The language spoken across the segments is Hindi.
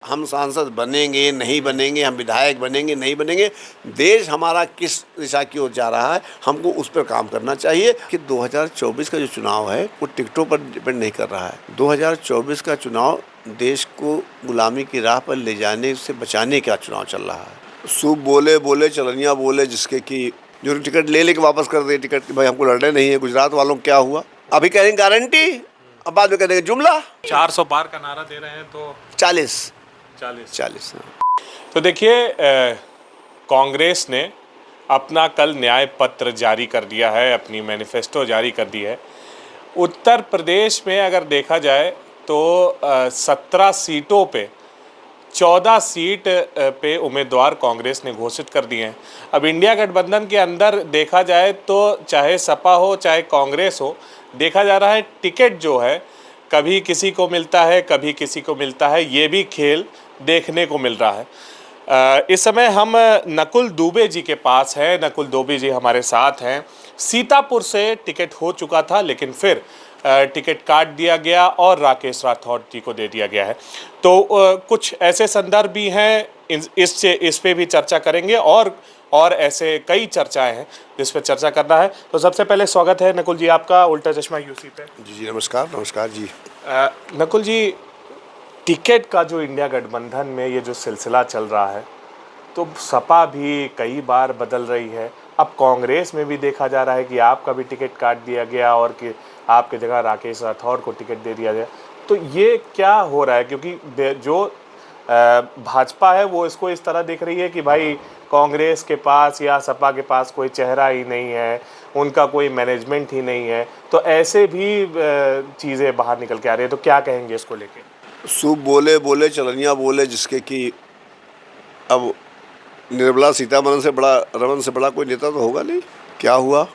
हम सांसद बनेंगे नहीं बनेंगे, हम विधायक बनेंगे नहीं बनेंगे, देश हमारा किस दिशा की ओर जा रहा है हमको उस पर काम करना चाहिए। कि 2024 का जो चुनाव है वो टिकटों पर डिपेंड नहीं कर रहा है। 2024 का चुनाव देश को गुलामी की राह पर ले जाने से बचाने का चुनाव चल रहा है। सूप बोले बोले चलनिया बोले, जिसके कि जो टिकट ले लेके वापस कर दे टिकट कि भाई हमको लड़ने नहीं है। गुजरात वालों को क्या हुआ, अभी कह रहे गारंटी, अब बाद में कह देंगे जुमला। 400 पार का नारा दे रहे हैं तो 40 तो देखिए, कांग्रेस ने अपना कल न्याय पत्र जारी कर दिया है, अपनी मैनिफेस्टो जारी कर दी है। उत्तर प्रदेश में अगर देखा जाए तो 17 सीटों पे 14 सीट पे उम्मीदवार कांग्रेस ने घोषित कर दिए हैं। अब इंडिया गठबंधन के अंदर देखा जाए तो चाहे सपा हो चाहे कांग्रेस हो, देखा जा रहा है टिकट जो है कभी किसी को मिलता है कभी किसी को मिलता है, ये भी खेल देखने को मिल रहा है। इस समय हम नकुल दुबे जी के पास हैं। नकुल दुबे जी हमारे साथ हैं। सीतापुर से टिकट हो चुका था लेकिन फिर टिकट काट दिया गया और राकेश राठौर जी को दे दिया गया है। तो कुछ ऐसे संदर्भ भी हैं, इस पे भी चर्चा करेंगे और ऐसे कई चर्चाएं हैं जिस पे चर्चा करना है। तो सबसे पहले स्वागत है नकुल जी आपका उल्टा चश्मा यूसी पे। जी नमस्कार जी। नकुल जी, टिकट का जो इंडिया गठबंधन में ये जो सिलसिला चल रहा है, तो सपा भी कई बार बदल रही है। अब कांग्रेस में भी देखा जा रहा है कि आपका भी टिकट काट दिया गया और कि आपकी जगह राकेश राठौर को टिकट दे दिया गया। तो ये क्या हो रहा है? क्योंकि जो भाजपा है वो इसको इस तरह देख रही है कि भाई कांग्रेस के पास या सपा के पास कोई चेहरा ही नहीं है, उनका कोई मैनेजमेंट ही नहीं है। तो ऐसे भी चीज़ें बाहर निकल के आ रही है। तो क्या कहेंगे इसको लेके? सूप बोले बोले चलनिया बोले, जिसके कि अब निर्मला सीतारमण से बड़ा कोई नेता तो होगा नहीं। क्या हुआ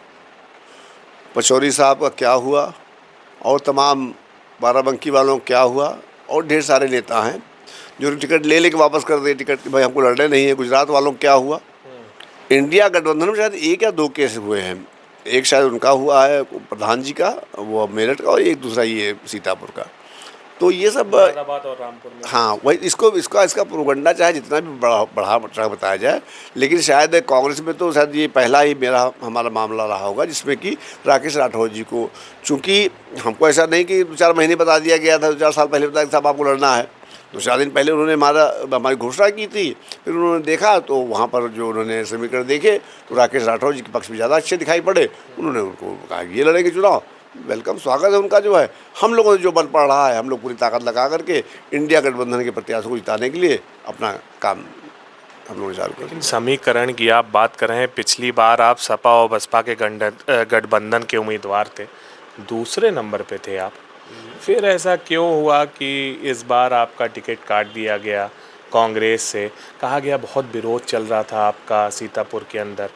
पचौरी साहब का, क्या हुआ और तमाम बाराबंकी वालों का क्या हुआ, और ढेर सारे नेता हैं जो टिकट ले लेके वापस कर दे टिकट कि भाई हमको लड़ने नहीं है। गुजरात वालों का क्या हुआ। इंडिया गठबंधन में शायद 1 या 2 केस हुए हैं। एक शायद उनका हुआ है प्रधान जी का, वो मेरठ का, और एक दूसरा ये सीतापुर का। तो ये सब मुरादाबाद और रामपुर में। हाँ, वही इसका प्रोपगंडा चाहे जितना भी बढ़ा चढ़ा बताया जाए, लेकिन शायद कांग्रेस में तो शायद ये पहला ही हमारा मामला रहा होगा जिसमें कि राकेश राठौर जी को, चूँकि हमको ऐसा नहीं कि 2-4 महीने बता दिया गया था, 2-4 साल पहले बताया कि साहब आपको लड़ना है। 2-4 दिन पहले उन्होंने हमारी घोषणा की थी। फिर उन्होंने देखा तो वहाँ पर जो उन्होंने समीकरण देखे तो राकेश राठौर जी के पक्ष में ज़्यादा अच्छे दिखाई पड़े। उन्होंने उनको कहा ये लड़ेंगे चुनाव। वेलकम, स्वागत है उनका। जो है हम लोगों से जो बल पड़ रहा है, हम लोग पूरी ताकत लगा करके इंडिया गठबंधन के प्रत्याशियों को जिताने के लिए अपना काम हम लोग चालू करें। समीकरण की आप बात कर रहे हैं, पिछली बार आप सपा और बसपा के गठबंधन के उम्मीदवार थे, दूसरे नंबर पे थे आप। फिर ऐसा क्यों हुआ कि इस बार आपका टिकट काट दिया गया? कांग्रेस से कहा गया बहुत विरोध चल रहा था आपका सीतापुर के अंदर।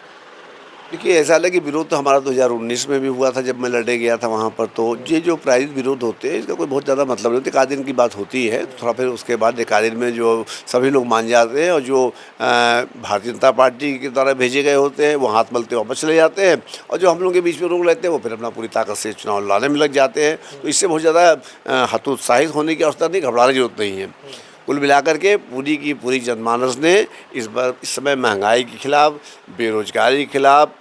देखिए, ऐसा है कि विरोध तो हमारा 2019 में भी हुआ था जब मैं लड़े गया था वहाँ पर। तो ये जो प्राइवेट विरोध होते हैं इसका कोई बहुत ज़्यादा मतलब नहीं होता। 1 दिन की बात होती है, तो थोड़ा फिर उसके बाद 1 दिन में जो सभी लोग मान जाते हैं और जो भारतीय जनता पार्टी के द्वारा भेजे गए होते हैं वो हाथ मलते वापस चले जाते हैं, और जो हम लोग के बीच में रोक लेते हैं वो फिर अपना पूरी ताकत से चुनाव लड़ने में लग जाते हैं। तो इससे बहुत ज़्यादा हतोत्साहित होने की आवश्यकता नहीं, घबराने की जरूरत नहीं है। कुल मिलाकर के पूरी की पूरी जनमानस ने इस समय महंगाई के खिलाफ, बेरोजगारी के खिलाफ,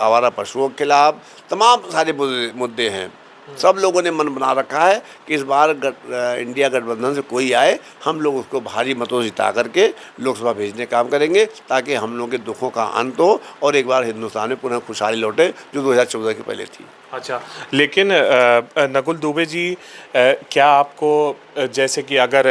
आवारा पशुओं के खिलाफ तमाम सारे मुद्दे हैं। सब लोगों ने मन बना रखा है कि इस बार इंडिया गठबंधन से कोई आए, हम लोग उसको भारी मतों से जिता करके लोकसभा भेजने का काम करेंगे ताकि हम लोगों के दुखों का अंत हो और एक बार हिंदुस्तान में पुनः खुशहाली लौटे जो 2014 के पहले थी। अच्छा, लेकिन नकुल दुबे जी, क्या आपको जैसे कि अगर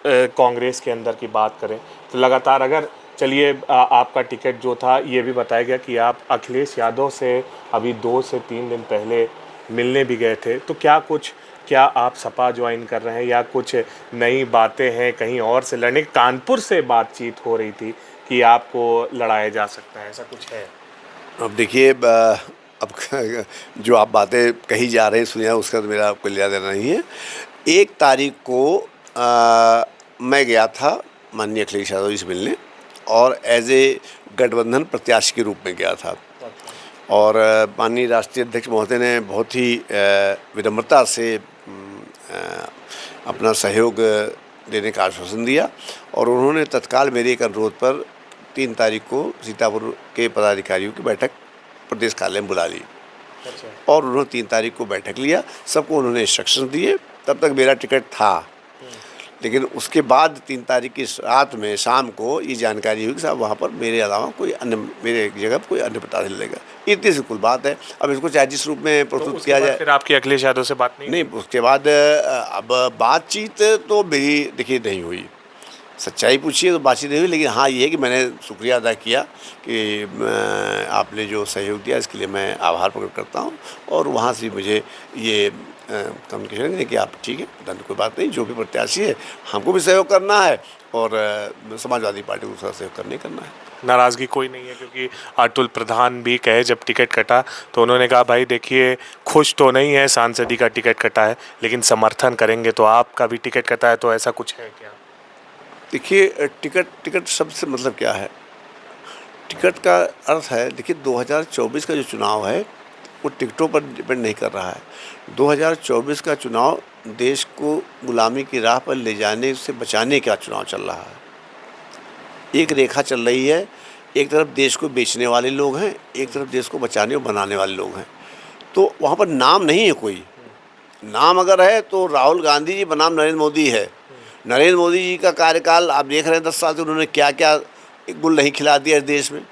कांग्रेस के अंदर की बात करें तो लगातार, अगर चलिए आपका टिकट जो था ये भी बताया गया कि आप अखिलेश यादव से अभी 2 से 3 दिन पहले मिलने भी गए थे। तो क्या आप सपा ज्वाइन कर रहे हैं या कुछ नई बातें हैं कहीं और से लड़ने? कानपुर से बातचीत हो रही थी कि आपको लड़ाया जा सकता है, ऐसा कुछ है? अब देखिए, अब जो आप बातें कही जा रही सुनिए, उसका तो मेरा कोई लेना देना नहीं है। 1 तारीख को मैं गया था माननीय अखिलेश यादव जी से मिलने, और एज ए गठबंधन प्रत्याशी के रूप में गया था। और माननीय राष्ट्रीय अध्यक्ष महोदय ने बहुत ही विनम्रता से अपना सहयोग देने का आश्वासन दिया और उन्होंने तत्काल मेरे एक अनुरोध पर 3 तारीख को सीतापुर के पदाधिकारियों की बैठक प्रदेश कार्यालय में बुला ली और उन्होंने 3 तारीख को बैठक लिया। सबको उन्होंने इंस्ट्रक्शन दिए। तब तक मेरा टिकट था, लेकिन उसके बाद 3 तारीख की रात में शाम को ये जानकारी हुई कि साहब वहाँ पर मेरे अलावा कोई अन्य, मेरे जगह पर कोई अन्य प्रत्याशी लड़ेगा। इतनी सी कुल बात है। अब इसको चाहे जिस रूप में प्रस्तुत किया जाए। फिर आपकी अखिलेश यादव से बात नहीं? उसके बाद अब बातचीत तो मेरी देखिए नहीं हुई। सच्चाई पूछिए तो बातचीत नहीं हुई, लेकिन हाँ ये है कि मैंने शुक्रिया अदा किया कि आपने जो सहयोग दिया इसके लिए मैं आभार प्रकट करता हूँ। और वहाँ से मुझे ये कम्युनिकेशन है कि आप ठीक है, धन कोई बात नहीं, जो भी प्रत्याशी है हमको भी सहयोग करना है और समाजवादी पार्टी को सहयोग करना है। नाराज़गी कोई नहीं है, क्योंकि अतुल प्रधान भी कहे जब टिकट कटा तो उन्होंने कहा भाई देखिए खुश तो नहीं है सांसदी का टिकट कटा है, लेकिन समर्थन करेंगे। तो आपका भी टिकट कटा है, तो ऐसा कुछ है क्या? देखिए टिकट शब्द से मतलब क्या है? टिकट का अर्थ है, देखिए 2024 का जो चुनाव है वो टिकटों पर डिपेंड नहीं कर रहा है। 2024 का चुनाव देश को गुलामी की राह पर ले जाने से बचाने का चुनाव चल रहा है। एक रेखा चल रही है, एक तरफ देश को बेचने वाले लोग हैं, एक तरफ देश को बचाने और बनाने वाले लोग हैं। तो वहाँ पर नाम नहीं है कोई। नाम अगर है तो राहुल गांधी जी बनाम नरेंद्र मोदी है। नरेंद्र मोदी जी का कार्यकाल आप देख रहे हैं 10 साल से उन्होंने क्या क्या गुल नहीं खिला दिया इस देश में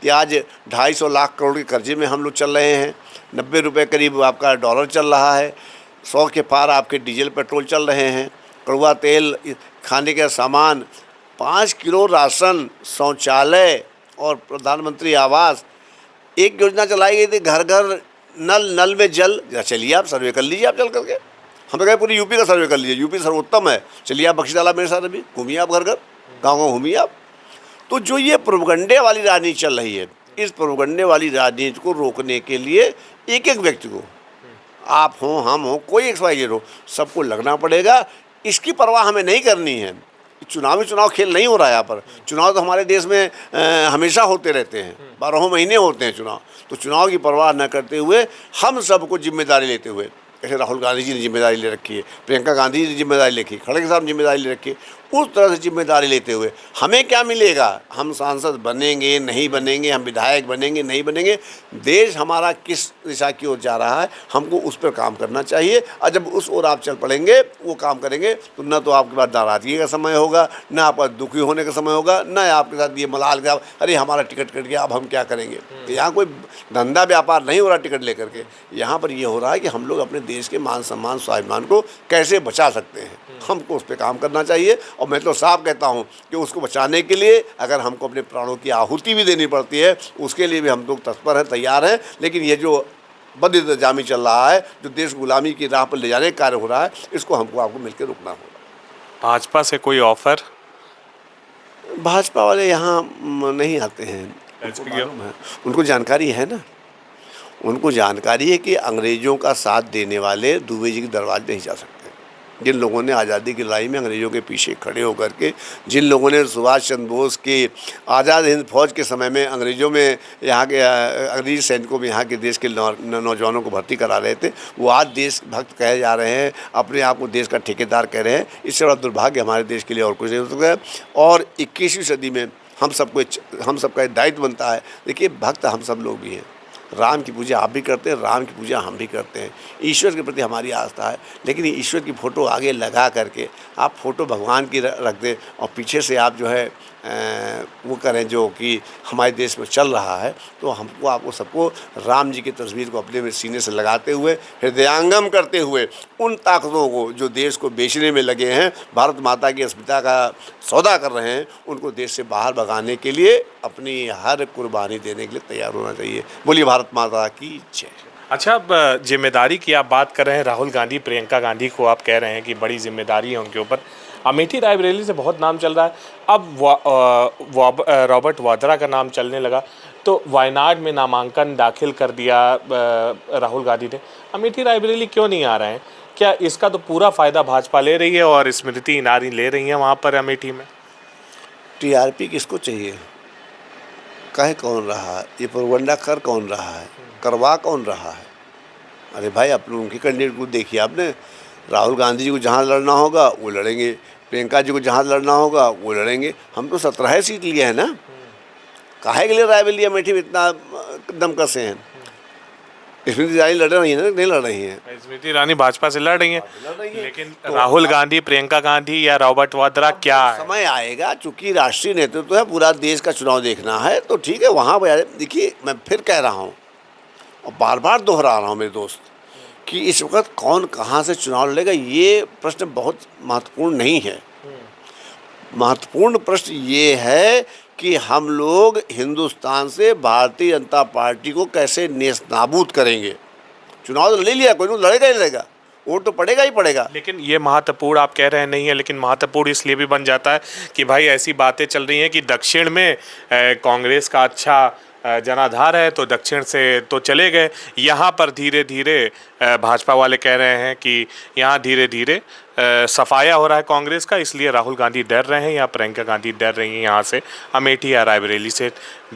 कि आज 250 लाख करोड़ के कर्जे में हम लोग चल रहे हैं। 90 रुपये करीब आपका डॉलर चल रहा है। 100 के पार आपके डीजल पेट्रोल चल रहे हैं। कड़वा तेल, खाने का सामान, 5 किलो राशन, शौचालय और प्रधानमंत्री आवास, एक योजना चलाई गई थी घर घर नल में जल। चलिए आप सर्वे कर लीजिए, आप चल करके, हम तो कहें पूरी यूपी का सर्वे कर लीजिए, यूपी सर्वोत्तम है। चलिए आप बख्शीवाला मेरे साथ अभी घूमिए, आप घर घर गाँव घूमिए आप। तो जो ये प्रोपगंडे वाली राजनीति चल रही है, इस प्रोपगंडे वाली राजनीति को रोकने के लिए एक एक व्यक्ति को, आप हों हम हों कोई XYZ हो, सबको लगना पड़ेगा। इसकी परवाह हमें नहीं करनी है। चुनाव खेल नहीं हो रहा है यहाँ पर। चुनाव तो हमारे देश में हमेशा होते रहते हैं, 12 महीने होते हैं चुनाव। तो चुनाव की परवाह न करते हुए हम सबको जिम्मेदारी लेते हुए, जैसे राहुल गांधी जी ने जिम्मेदारी ले रखी है, प्रियंका गांधी जी ने जिम्मेदारी ले रखी है, खड़गे साहब ने जिम्मेदारी ले रखी है, उस तरह से जिम्मेदारी लेते हुए हमें क्या मिलेगा? हम सांसद बनेंगे नहीं बनेंगे, हम विधायक बनेंगे नहीं बनेंगे, देश हमारा किस दिशा की ओर जा रहा है हमको उस पर काम करना चाहिए। और जब उस ओर आप चल पड़ेंगे, वो काम करेंगे, तो न तो आपके पास नाराज़गी का समय होगा, न आपका दुखी होने का समय होगा, न आपके साथ ये मलाल का अरे हमारा टिकट कट गया अब हम क्या करेंगे। यहाँ कोई धंधा व्यापार नहीं हो रहा टिकट लेकर के। यहाँ पर ये हो रहा है कि हम लोग अपने देश के मान सम्मान स्वाभिमान को कैसे बचा सकते हैं, हमको उस पर काम करना चाहिए। और मैं तो साफ कहता हूँ कि उसको बचाने के लिए अगर हमको अपने प्राणों की आहुति भी देनी पड़ती है, उसके लिए भी हम लोग तत्पर हैं, तैयार हैं। लेकिन ये जो बदइंतजामी चल रहा है, जो देश गुलामी की राह पर ले जाने का कार्य हो रहा है, इसको हमको आपको मिलकर रुकना होगा। भाजपा से कोई ऑफर? भाजपा वाले यहाँ नहीं आते हैं, उनको जानकारी है ना, उनको जानकारी है कि अंग्रेज़ों का साथ देने वाले दुबे जी के दरबार नहीं जा सकते। जिन लोगों ने आज़ादी की लड़ाई में अंग्रेज़ों के पीछे खड़े होकर के, जिन लोगों ने सुभाष चंद्र बोस की आज़ाद हिंद फौज के समय में अंग्रेज़ों में यहाँ के अंग्रेजी सैनिकों में यहाँ के देश के नौजवानों को भर्ती करा रहे थे, वो आज देशभक्त कहे जा रहे हैं, अपने आप को देश का ठेकेदार कह रहे हैं। इससे बड़ा दुर्भाग्य हमारे देश के लिए और कुछ नहीं हो सकता है। और 21वीं सदी में हम सबका दायित्व बनता है। देखिए भक्त हम सब लोग भी हैं, राम की पूजा आप भी करते हैं, राम की पूजा हम भी करते हैं, ईश्वर के प्रति हमारी आस्था है। लेकिन ईश्वर की फ़ोटो आगे लगा करके आप फ़ोटो भगवान की रख दें और पीछे से आप जो है वो करें जो कि हमारे देश में चल रहा है, तो हमको आपको सबको राम जी की तस्वीर को अपने में सीने से लगाते हुए, हृदयांगम करते हुए, उन ताकतों को जो देश को बेचने में लगे हैं, भारत माता की अस्मिता का सौदा कर रहे हैं, उनको देश से बाहर भगाने के लिए अपनी हर कुर्बानी देने के लिए तैयार होना चाहिए। बोलिए भारत माता की जय। अच्छा, अब जिम्मेदारी की आप बात कर रहे हैं, राहुल गांधी प्रियंका गांधी को आप कह रहे हैं कि बड़ी जिम्मेदारी है उनके ऊपर। अमेठी रायबरेली से बहुत नाम चल रहा है, अब रॉबर्ट वाड्रा का नाम चलने लगा, तो वायनाड में नामांकन दाखिल कर दिया राहुल गांधी ने। अमेठी रायबरेली क्यों नहीं आ रहे हैं? क्या इसका तो पूरा फ़ायदा भाजपा ले रही है और स्मृति ईरानी ले रही हैं वहाँ पर अमेठी में? TRP किसको चाहिए? कहे कौन रहा? ये प्रोपगंडा कर कौन रहा है? करवा कौन रहा है? अरे भाई अपने उनके कैंडिडेट को देखिए आपने। राहुल गांधी जी को जहाँ लड़ना होगा वो लड़ेंगे, प्रियंका जी को जहाँ लड़ना होगा वो लड़ेंगे। हम तो 17 सीट लिए हैं ना, काहे के लिए रायबरेली अमेठी में इतना दम कसे हैं। स्मृति ईरानी लड़ रही है ना, नहीं लड़ रही हैं। स्मृति ईरानी भाजपा से लड़ रही हैं, लड़ रही है। लेकिन राहुल गांधी, प्रियंका गांधी या रॉबर्ट वाड्रा क्या है? समय आएगा, चूंकि राष्ट्रीय नेतृत्व है, पूरा देश का चुनाव देखना है, तो ठीक है वहाँ पर देखिए। मैं फिर कह रहा हूँ और बार बार दोहरा रहा हूँ मेरे दोस्त, कि इस वक्त कौन कहाँ से चुनाव लड़ेगा ये प्रश्न बहुत महत्वपूर्ण नहीं है। महत्वपूर्ण प्रश्न ये है कि हम लोग हिंदुस्तान से भारतीय जनता पार्टी को कैसे नेस्तनाबूद करेंगे। चुनाव तो ले लिया, कोई नहीं लड़ेगा ही लड़ेगा, वोट तो पड़ेगा ही पड़ेगा। लेकिन ये महत्वपूर्ण आप कह रहे हैं नहीं है, लेकिन महत्वपूर्ण इसलिए भी बन जाता है कि भाई ऐसी बातें चल रही हैं कि दक्षिण में कांग्रेस का अच्छा जनाधार है, तो दक्षिण से तो चले गए। यहाँ पर धीरे धीरे भाजपा वाले कह रहे हैं कि यहाँ धीरे धीरे सफाया हो रहा है कांग्रेस का, इसलिए राहुल गांधी डर रहे हैं या प्रियंका गांधी डर रही हैं यहाँ से अमेठी या रायबरेली से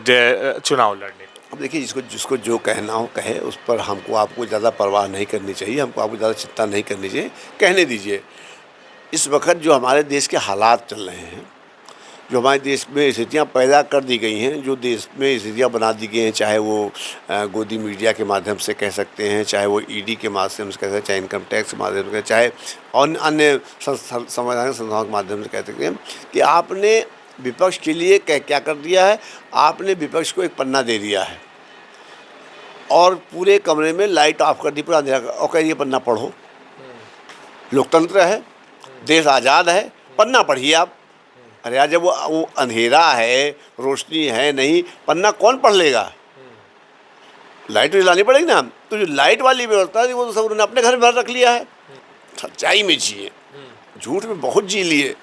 चुनाव लड़ने। अब देखिए, जिसको जो कहना हो कहे, उस पर हमको आपको ज़्यादा परवाह नहीं करनी चाहिए, हमको आपको ज़्यादा चिंता नहीं करनी चाहिए, कहने दीजिए। इस वक्त जो हमारे देश के हालात चल रहे हैं, जो हमारे देश में स्थितियाँ पैदा कर दी गई हैं, जो देश में स्थितियाँ बना दी गई हैं, चाहे वो गोदी मीडिया के माध्यम से कह सकते हैं, चाहे वो ईडी के माध्यम से कह सकते हैं, चाहे इनकम टैक्स के माध्यम से, चाहे अन्य संवैधानिक संस्थाओं के माध्यम से कह सकते हैं, कि आपने विपक्ष के लिए क्या कर दिया है। आपने विपक्ष को एक पन्ना दे दिया है और पूरे कमरे में लाइट ऑफ कर दी, पूरा अंधेरा, और कह ये पन्ना पढ़ो। लोकतंत्र है, देश आज़ाद है, पन्ना पढ़िए आप। अरे यार, जब वो अंधेरा है, रोशनी है नहीं, पन्ना कौन पढ़ लेगा। लाइट जलानी पड़ेगी ना। तो जो लाइट वाली व्यवस्था थी वो तो सब उन्होंने अपने घर में रख लिया है। सच्चाई में जिए, झूठ में बहुत जी लिए।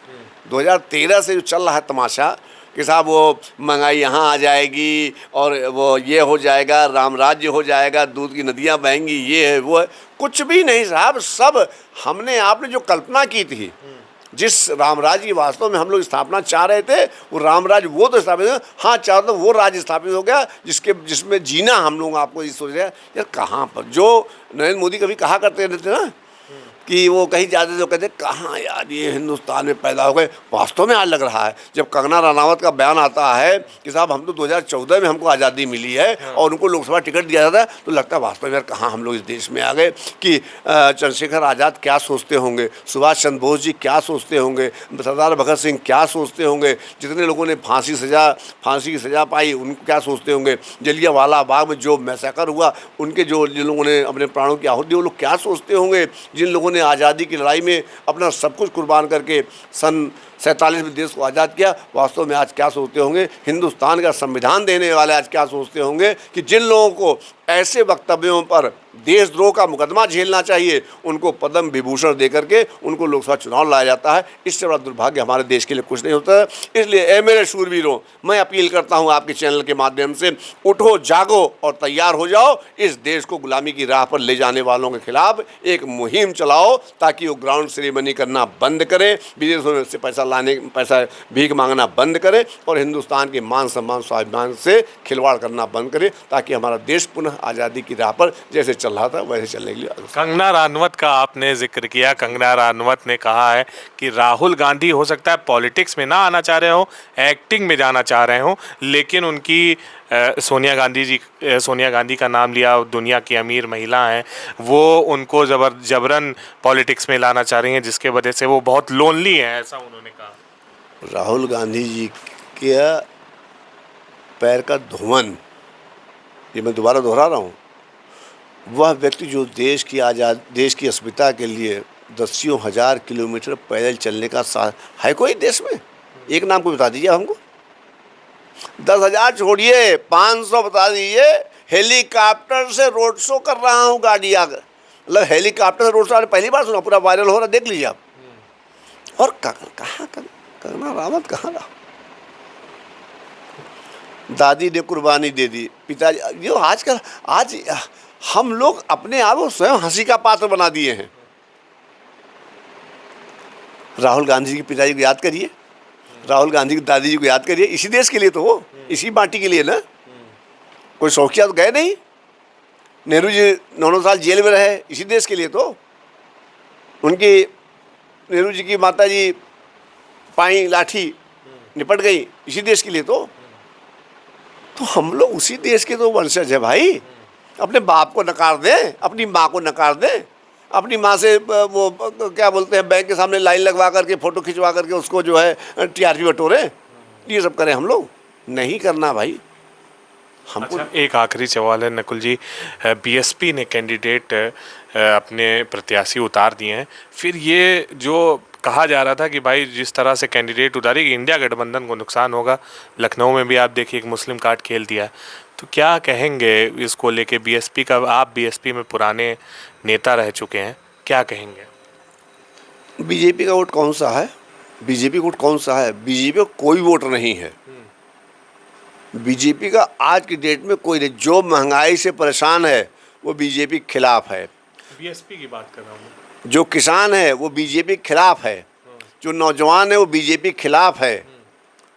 2013 से जो चल रहा है तमाशा कि साहब वो महंगाई यहाँ आ जाएगी और वो ये हो जाएगा, राम राज्य हो जाएगा, दूध की नदियाँ बहेंगी, ये है वो है, कुछ भी नहीं साहब। सब हमने आपने जो कल्पना की थी, जिस रामराज्य की वास्तव में हम लोग स्थापना चाह रहे थे, वो रामराज्य वो तो स्थापित हो, हाँ चाह तो वो राज्य स्थापित हो गया जिसमें जीना हम लोग आपको ये सोच रहे हैं। यार कहाँ पर, जो नरेंद्र मोदी कभी कहा करते थे ना कि वो कहीं जाते तो कहते कहाँ यार ये हिंदुस्तान में पैदा हो गए। वास्तव में आज लग रहा है, जब कंगना रनावत का बयान आता है कि साहब हम तो 2014 में हमको आज़ादी मिली है और उनको लोकसभा टिकट दिया जाता है, तो लगता है वास्तव में यार कहाँ हम लोग इस देश में आ गए। कि चंद्रशेखर आज़ाद क्या सोचते होंगे, सुभाष चंद्र बोस जी क्या सोचते होंगे, सरदार भगत सिंह क्या सोचते होंगे, जितने लोगों ने फांसी की सज़ा पाई उनको क्या सोचते होंगे, जलियांवाला बाग में जो मैसेकर हुआ उनके जिन लोगों ने अपने प्राणों की आहुति दी वो लोग क्या सोचते होंगे, जिन लोगों ने आज़ादी की लड़ाई में अपना सब कुछ कुर्बान करके सन 47 में देश को आज़ाद किया, वास्तव में आज क्या सोचते होंगे। हिंदुस्तान का संविधान देने वाले आज क्या सोचते होंगे कि जिन लोगों को ऐसे वक्तव्यों पर देशद्रोह का मुकदमा झेलना चाहिए, उनको पद्म विभूषण दे करके उनको लोकसभा चुनाव लाया जाता है। इससे बड़ा दुर्भाग्य हमारे देश के लिए कुछ नहीं होता है। इसलिए ए मेरे शूरवीरों, मैं अपील करता हूँ आपके चैनल के माध्यम से, उठो जागो और तैयार हो जाओ। इस देश को गुलामी की राह पर ले जाने वालों के खिलाफ एक मुहिम चलाओ, ताकि वो ग्राउंड सेरेमनी करना बंद करें, विदेशों से पैसा भीख मांगना बंद करें और हिंदुस्तान के मान सम्मान स्वाभिमान से खिलवाड़ करना बंद करें, ताकि हमारा देश पुनः आज़ादी की राह पर जैसे चल रहा था वैसे चलने के लिए। कंगना रनावत का आपने जिक्र किया। कंगना रनावत ने कहा है कि राहुल गांधी हो सकता है पॉलिटिक्स में ना आना चाह रहे हो, एक्टिंग में जाना चाह रहे हो, लेकिन उनकी सोनिया गांधी का नाम लिया, दुनिया की अमीर महिला हैं, वो उनको जबरन पॉलिटिक्स में लाना चाह रही हैं, जिसके वजह से वो बहुत लोनली हैं, ऐसा उन्होंने कहा। राहुल गांधी जी के पैर का धुवन, ये मैं दोबारा दोहरा रहा हूँ, वह व्यक्ति जो देश की अस्मिता के लिए दसियों हजार किलोमीटर पैदल चलने का साथ है कोई देश में? एक नाम को बता दीजिए हमको। 10,000 छोड़िए, 500 बता दीजिए। हेलीकॉप्टर से रोड शो कर रहा हूँ गाड़ी आकर, मतलब हेलीकॉप्टर से रोड शो पहली बार सुना, पूरा वायरल हो रहा, देख लीजिए आप। और कहाँ कंगना रनावत कहाँ रहा? दादी ने कुर्बानी दे दी, पिताजी, जो आजकल आज हम लोग अपने आप को स्वयं हंसी का पात्र बना दिए हैं। राहुल गांधी के पिताजी को याद करिए, राहुल गांधी की दादी जी को याद करिए। इसी देश के लिए तो हो, इसी पार्टी के लिए ना। कोई शौकिया तो गए नहीं। नेहरू जी 9 साल जेल में रहे, इसी देश के लिए तो। उनकी नेहरू जी की माता जी पाई लाठी निपट गई इसी देश के लिए। तो हम लोग उसी देश के तो वंशज है भाई। अपने बाप को नकार दें, अपनी माँ को नकार दें, अपनी माँ से वो क्या बोलते हैं बैंक के सामने लाइन लगवा करके फ़ोटो खिंचवा करके उसको जो है टीआरपी बटोरे, ये सब करें हम लोग? नहीं करना भाई हमको। अच्छा, एक आखिरी सवाल है नकुल जी, बीएसपी ने कैंडिडेट अपने प्रत्याशी उतार दिए हैं, फिर ये जो कहा जा रहा था कि भाई जिस तरह से कैंडिडेट उतारेगी इंडिया गठबंधन को नुकसान होगा, लखनऊ में भी आप देखिए एक मुस्लिम कार्ड खेल दिया, तो क्या कहेंगे इसको लेके? बीएसपी का, आप बीएसपी में पुराने नेता रह चुके हैं, क्या कहेंगे? बीजेपी का वोट कौन सा है? बीजेपी का वोट कौन सा है? बीजेपी का कोई वोट नहीं है। बीजेपी का आज की डेट में कोई नहीं। जो महंगाई से परेशान है वो बीजेपी के खिलाफ है। बीएसपी की बात कर रहा हूँ। जो किसान है वो बीजेपी के खिलाफ है। जो नौजवान है वो बीजेपी के खिलाफ है।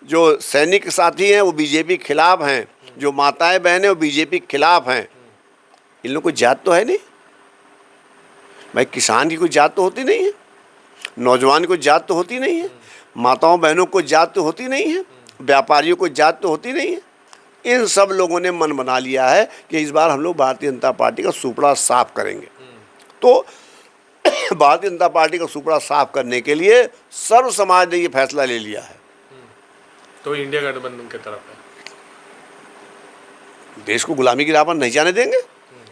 जो सैनिक साथी हैं वो बीजेपी के खिलाफ हैं। जो माताएं बहनें वो बीजेपी के खिलाफ हैं। इन लोग कोई जात तो है नहीं भाई। किसान की कोई जात तो होती नहीं है, नौजवान की कोई जात तो होती नहीं है, माताओं बहनों को जात तो होती नहीं है, व्यापारियों को जात तो होती नहीं है। इन सब लोगों ने मन बना लिया है कि इस बार हम लोग भारतीय जनता पार्टी का सुपड़ा साफ करेंगे। तो भारतीय जनता पार्टी का सुपड़ा साफ करने के लिए सर्व समाज ने ये फैसला ले लिया है। तो इंडिया गठबंधन की तरफ है। देश को गुलामी की राह पर नहीं जाने देंगे।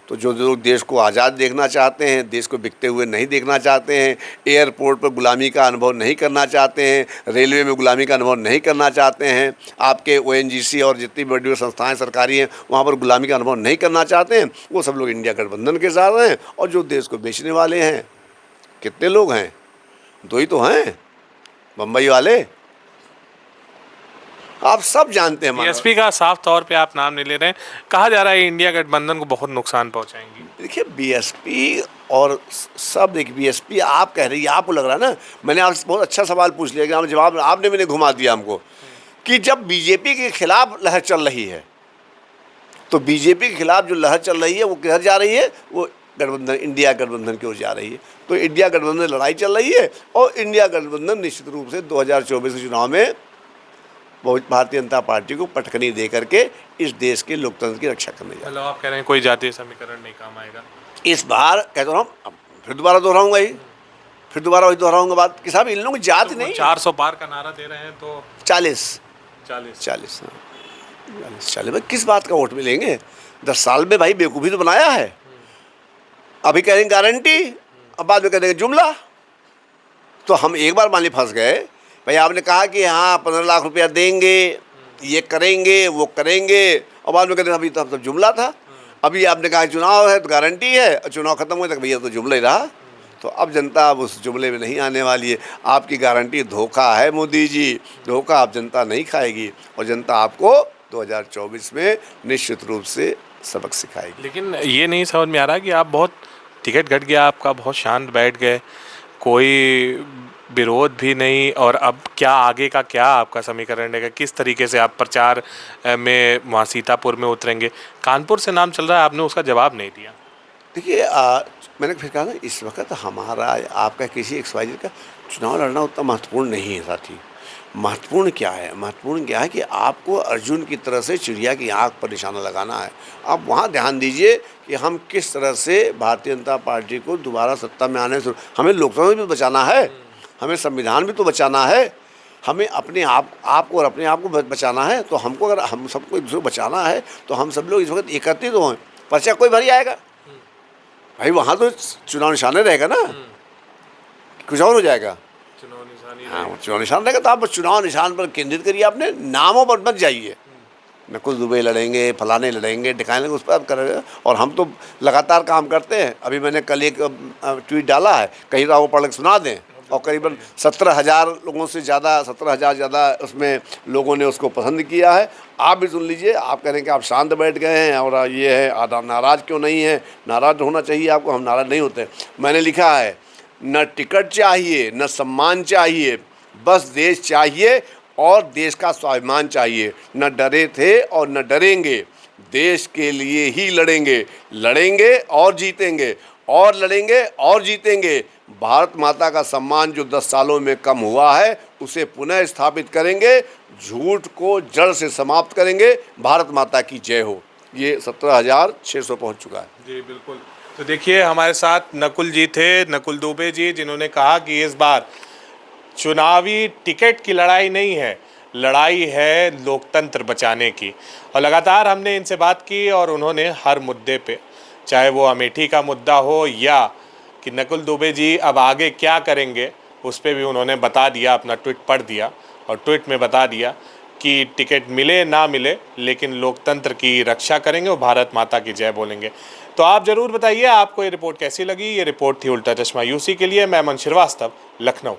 तो जो लोग देश को आज़ाद देखना चाहते हैं, देश को बिकते हुए नहीं देखना चाहते हैं, एयरपोर्ट पर गुलामी का अनुभव नहीं करना चाहते हैं, रेलवे में गुलामी का अनुभव नहीं करना चाहते हैं, आपके ओएनजीसी और जितनी बड़ी बड़ी संस्थाएं सरकारी हैं वहाँ पर गुलामी का अनुभव नहीं करना चाहते हैं, वो सब लोग इंडिया गठबंधन के साथ हैं। और जो देश को बेचने वाले हैं, कितने लोग हैं? 2 ही तो हैं, बम्बई वाले। आप सब जानते हैं। बीएसपी का साफ तौर पे आप नाम नहीं ले रहे हैं, कहा जा रहा है इंडिया गठबंधन को बहुत नुकसान पहुंचाएंगी। देखिए बीएसपी और सब, देखिए बीएसपी आप कह रही है, आपको लग रहा है ना, मैंने आपसे बहुत अच्छा सवाल पूछ लिया कि आप जवाब आपने मैंने घुमा दिया हमको कि जब बीजेपी के खिलाफ लहर चल रही है तो बीजेपी के खिलाफ जो लहर चल रही है वो किधर जा रही है? वो गठबंधन, इंडिया गठबंधन की ओर जा रही है। तो इंडिया गठबंधन लड़ाई चल रही है और इंडिया गठबंधन निश्चित रूप से 2024 के चुनाव में बहुत भारतीय जनता पार्टी को पटकनी दे करके इस देश के लोकतंत्र की रक्षा करने जा रही है। मतलब आप कह रहे हैं कोई जातीय समीकरण नहीं काम आएगा इस बार? कहता हूँ, फिर दोबारा दोहराऊंगा ही, फिर दोबारा वही दोहराऊंगा बात कि साहब इन लोगों की जात तो नहीं। 400 पार का नारा दे रहे हैं तो 40 भाई किस बात का वोट मिलेंगे? 10 साल में भाई बेवकूफ़ी तो बनाया है। अभी कह रहे हैं गारंटी, अब बाद में कह देंगे जुमला। तो हम एक बार मान ली फंस गए भाई। आपने कहा कि हाँ 15 लाख रुपया देंगे, ये करेंगे, वो करेंगे, और बाद में कहते हैं अभी तो जुमला था। अभी आपने कहा चुनाव है तो गारंटी है, और चुनाव खत्म हुए तक भैया तो जुमला ही रहा। तो अब जनता अब उस जुमले में नहीं आने वाली है। आपकी गारंटी धोखा है मोदी जी, धोखा आप जनता नहीं खाएगी और जनता आपको 2024 में निश्चित रूप से सबक सिखाएगी। लेकिन ये नहीं समझ में आ रहा कि आप बहुत टिकट घट गया आपका, बहुत शांत बैठ गए, कोई विरोध भी नहीं, और अब क्या आगे का क्या आपका समीकरण है? किस तरीके से आप प्रचार में वहाँ सीतापुर में उतरेंगे? कानपुर से नाम चल रहा है, आपने उसका जवाब नहीं दिया। देखिए मैंने फिर कहा ना, इस वक्त हमारा आपका किसी XYZ का चुनाव लड़ना उतना महत्वपूर्ण नहीं है साथी। महत्वपूर्ण क्या है? महत्वपूर्ण क्या है कि आपको अर्जुन की तरह से चिड़िया की आँख पर निशाना लगाना है। आप वहाँ ध्यान दीजिए कि हम किस तरह से भारतीय जनता पार्टी को दोबारा सत्ता में आने से, हमें लोकतंत्र भी बचाना है, हमें संविधान भी तो बचाना है, हमें अपने आप को और अपने आप को बचाना है। तो हमको अगर हम सबको एक दूसरे को बचाना है तो हम सब लोग इस वक्त एकत्रित हों। पर्चा कोई भरी आएगा भाई, वहाँ तो चुनाव निशान रहेगा ना, कुछ और हो जाएगा। हाँ चुनाव निशान रहेगा, तो आप चुनाव निशान पर केंद्रित करिए, अपने नामों पर मत जाइए। नकुल दुबे लड़ेंगे, फलाने लड़ेंगे, दिखाएंगे, उस पर आप करेंगे। और हम तो लगातार काम करते हैं। अभी मैंने कल एक ट्वीट डाला है, कहीं तो वो पढ़ के सुना दें, और करीबन 17,000 लोगों से ज़्यादा, 17,000 ज़्यादा उसमें लोगों ने उसको पसंद किया है। आप भी सुन लीजिए। आप कह रहे हैं कि आप शांत बैठ गए हैं और ये है, आप नाराज़ क्यों नहीं है? नाराज़ होना चाहिए आपको, हम नाराज़ नहीं होते। मैंने लिखा है, न टिकट चाहिए, न सम्मान चाहिए, बस देश चाहिए और देश का स्वाभिमान चाहिए। न डरे थे और न डरेंगे, देश के लिए ही लड़ेंगे, लड़ेंगे और जीतेंगे, और लड़ेंगे और जीतेंगे। भारत माता का सम्मान जो 10 सालों में कम हुआ है उसे पुनः स्थापित करेंगे, झूठ को जड़ से समाप्त करेंगे। भारत माता की जय हो। ये 17,600 पहुंच चुका है। जी बिल्कुल। तो देखिए हमारे साथ नकुल जी थे, नकुल दुबे जी, जिन्होंने कहा कि इस बार चुनावी टिकट की लड़ाई नहीं है, लड़ाई है लोकतंत्र बचाने की। और लगातार हमने इनसे बात की और उन्होंने हर मुद्दे पे, चाहे वो अमेठी का मुद्दा हो या कि नकुल दुबे जी अब आगे क्या करेंगे, उस पर भी उन्होंने बता दिया, अपना ट्वीट पढ़ दिया और ट्वीट में बता दिया कि टिकट मिले ना मिले लेकिन लोकतंत्र की रक्षा करेंगे और भारत माता की जय बोलेंगे। तो आप ज़रूर बताइए आपको ये रिपोर्ट कैसी लगी। ये रिपोर्ट थी उल्टा चश्मा यूसी के लिए। मैं अमन श्रीवास्तव, लखनऊ।